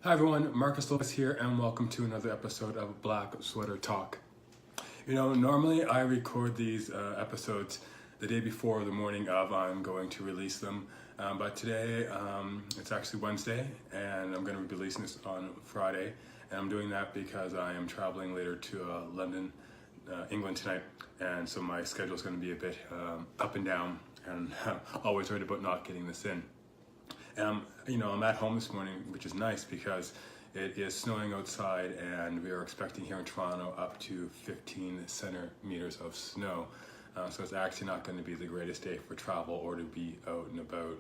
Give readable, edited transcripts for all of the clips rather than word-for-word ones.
Hi everyone, Marcus Lopez here, and welcome to another episode of Black Sweater Talk. Normally I record these episodes the day before the morning of I'm going to release them, but today it's actually Wednesday, and I'm going to be releasing this on Friday, and I'm doing that because I am traveling later to London, England tonight, and so my schedule is going to be a bit up and down, and always worried about not getting this in. I'm at home this morning, which is nice because it is snowing outside, and we are expecting here in Toronto up to 15 centimeters of snow. So it's actually not going to be the greatest day for travel or to be out and about.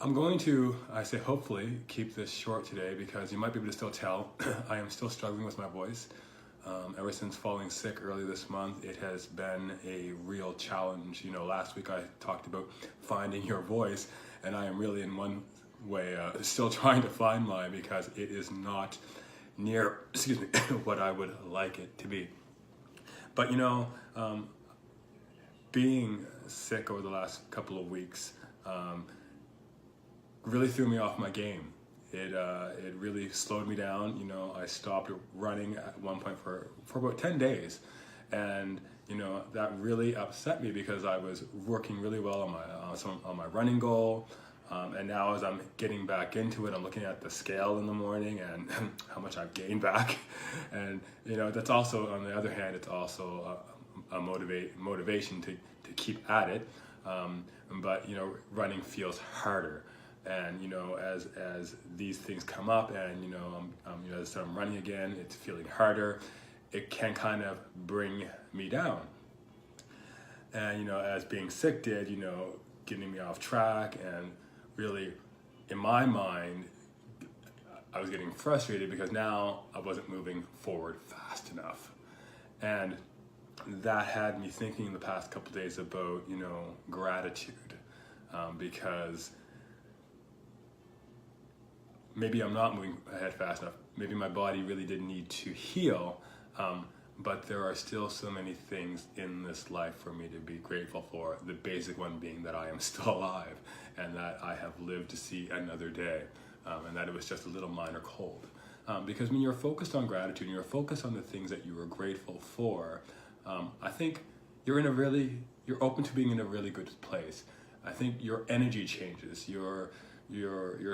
I'm going to, I say hopefully, keep this short today because you might be able to still tell I am still struggling with my voice. Ever since falling sick early this month, it has been a real challenge. Last week I talked about finding your voice, and I am really in one way still trying to find mine because it is not near, what I would like it to be. But being sick over the last couple of weeks really threw me off my game. It really slowed me down. I stopped running at one point for about 10 days. And, that really upset me because I was working really well on my running goal. And now as I'm getting back into it, I'm looking at the scale in the morning and how much I've gained back. And, that's also, on the other hand, it's also a motivation to keep at it. But, running feels harder. And as these things come up, and as I'm running again, it's feeling harder. It can kind of bring me down. And as being sick did, getting me off track, and really, in my mind, I was getting frustrated because now I wasn't moving forward fast enough, and that had me thinking the past couple of days about gratitude, because maybe I'm not moving ahead fast enough. Maybe my body really did need to heal, but there are still so many things in this life for me to be grateful for. The basic one being that I am still alive, and that I have lived to see another day, and that it was just a little minor cold. Because when you're focused on gratitude, and you're focused on the things that you are grateful for, I think you're open to being in a really good place. I think your energy changes. You're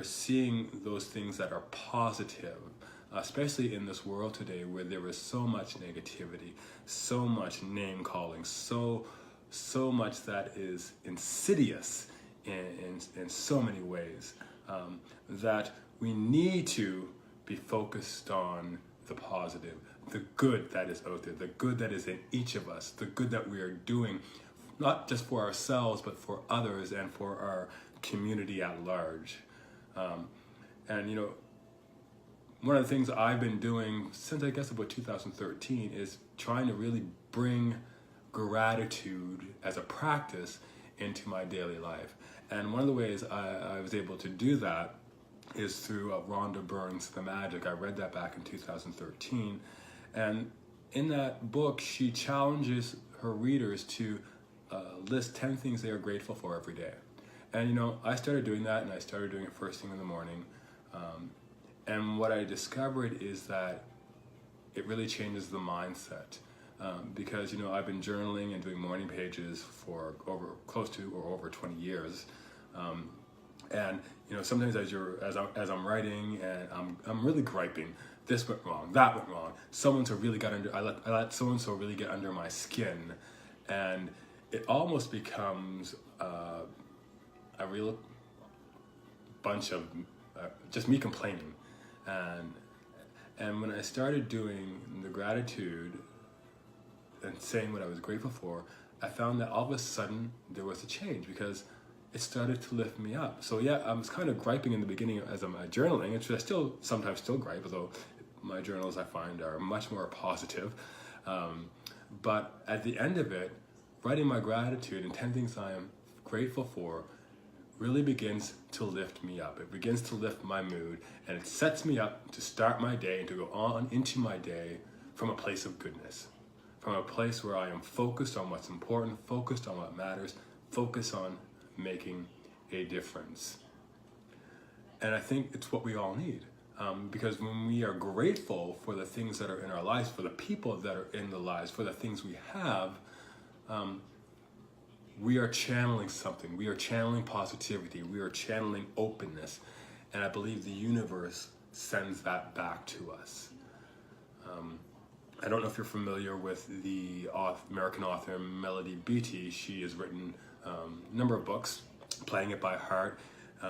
seeing those things that are positive, especially in this world today where there is so much negativity, so much name calling, so much that is insidious in so many ways, that we need to be focused on the positive, the good that is out there, the good that is in each of us, the good that we are doing, not just for ourselves, but for others and for our community at large. And one of the things I've been doing since I guess about 2013 is trying to really bring gratitude as a practice into my daily life. And one of the ways I was able to do that is through Rhonda Byrne's The Magic. I read that back in 2013, and in that book she challenges her readers to list 10 things they are grateful for every day. And I started doing that, and I started doing it first thing in the morning. And what I discovered is that it really changes the mindset. Because I've been journaling and doing morning pages for close to or over 20 years. And sometimes as I'm writing and I'm really griping, this went wrong, that went wrong. I let so and so really get under my skin, and it almost becomes a real bunch of just me complaining. And when I started doing the gratitude and saying what I was grateful for, I found that all of a sudden there was a change because it started to lift me up. So yeah, I was kind of griping in the beginning as I'm journaling, and I sometimes still gripe, although my journals I find are much more positive. But at the end of it, writing my gratitude and 10 things I am grateful for really begins to lift me up. It begins to lift my mood, and it sets me up to start my day and to go on into my day from a place of goodness, from a place where I am focused on what's important, focused on what matters, focused on making a difference. And I think it's what we all need. Because when we are grateful for the things that are in our lives, for the people that are in the lives, for the things we have, we are channeling something. We are channeling positivity. We are channeling openness. And I believe the universe sends that back to us. I don't know if you're familiar with the American author Melody Beattie. She has written a number of books, Playing It by Heart,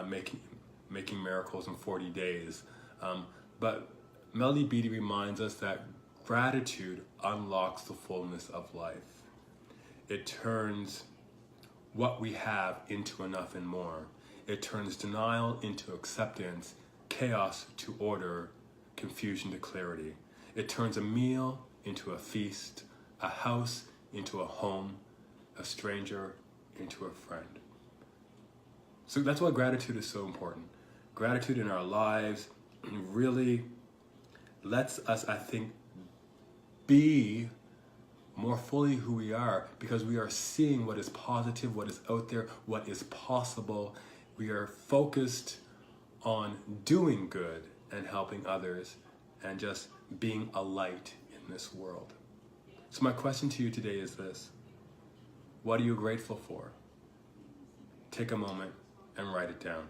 Making Miracles in 40 Days. But Melody Beattie reminds us that gratitude unlocks the fullness of life. It turns what we have into enough and more. It turns denial into acceptance, chaos to order, confusion to clarity. It turns a meal into a feast, a house into a home, a stranger into a friend. So that's why gratitude is so important. Gratitude in our lives really lets us, I think, be more fully who we are, because we are seeing what is positive, what is out there, what is possible. We are focused on doing good and helping others and just being a light in this world. So my question to you today is this: what are you grateful for? Take a moment and write it down.